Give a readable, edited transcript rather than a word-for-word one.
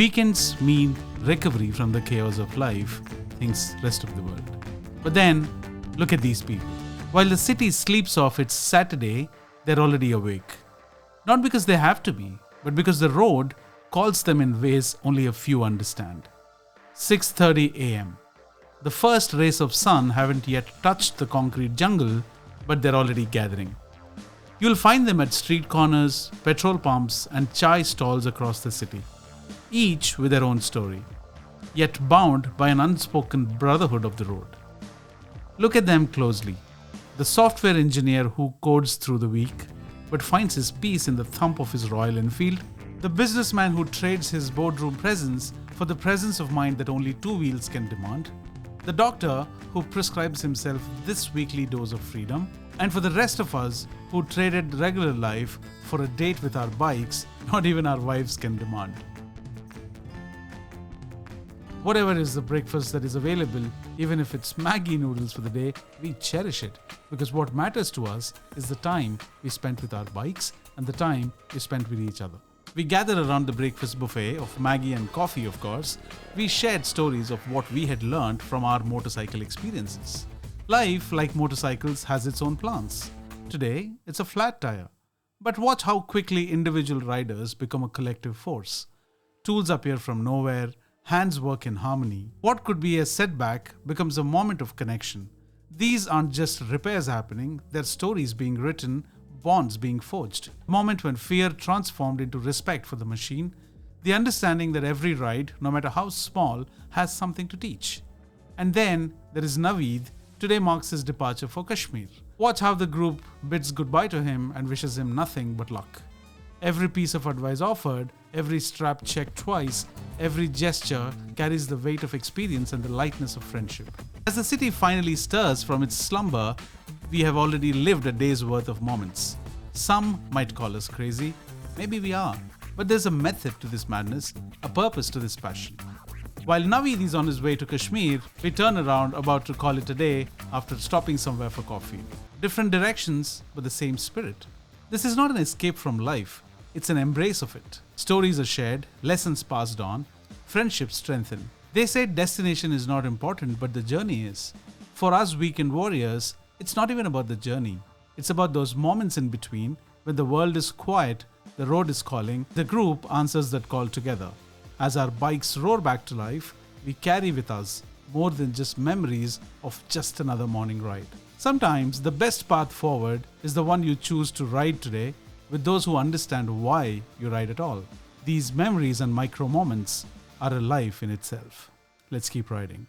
Weekends mean recovery from the chaos of life, thinks rest of the world. But then, look at these people. While the city sleeps off its Saturday, they're already awake. Not because they have to be, but because the road calls them in ways only a few understand. 6:30 a.m. The first rays of sun haven't yet touched the concrete jungle, but they're already gathering. You'll find them at street corners, petrol pumps, and chai stalls across the city, each with their own story, yet bound by an unspoken brotherhood of the road. Look at them closely. The software engineer who codes through the week, but finds his peace in the thump of his Royal Enfield. The businessman who trades his boardroom presence for the presence of mind that only two wheels can demand. The doctor who prescribes himself this weekly dose of freedom. And for the rest of us who traded regular life for a date with our bikes, not even our wives can demand. Whatever is the breakfast that is available, even if it's Maggi noodles for the day, we cherish it. Because what matters to us is the time we spent with our bikes and the time we spent with each other. We gathered around the breakfast buffet of Maggi and coffee, of course. We shared stories of what we had learned from our motorcycle experiences. Life, like motorcycles, has its own plans. Today, it's a flat tire. But watch how quickly individual riders become a collective force. Tools appear from nowhere. Hands work in harmony. What could be a setback becomes a moment of connection. These aren't just repairs happening, they're stories being written, bonds being forged. A moment when fear transformed into respect for the machine, the understanding that every ride, no matter how small, has something to teach. And then there is Naveed. Today marks his departure for Kashmir. Watch how the group bids goodbye to him and wishes him nothing but luck. Every piece of advice offered, every strap checked twice, every gesture carries the weight of experience and the lightness of friendship. As the city finally stirs from its slumber, we have already lived a day's worth of moments. Some might call us crazy. Maybe we are. But there's a method to this madness, a purpose to this passion. While Naveed is on his way to Kashmir, we turn around about to call it a day after stopping somewhere for coffee. Different directions, but the same spirit. This is not an escape from life. It's an embrace of it. Stories are shared, lessons passed on, friendships strengthened. They say destination is not important, but the journey is. For us weekend warriors, it's not even about the journey. It's about those moments in between when the world is quiet, the road is calling, the group answers that call together. As our bikes roar back to life, we carry with us more than just memories of just another morning ride. Sometimes the best path forward is the one you choose to ride today with those who understand why you ride at all. These memories and micro moments are a life in itself. Let's keep riding.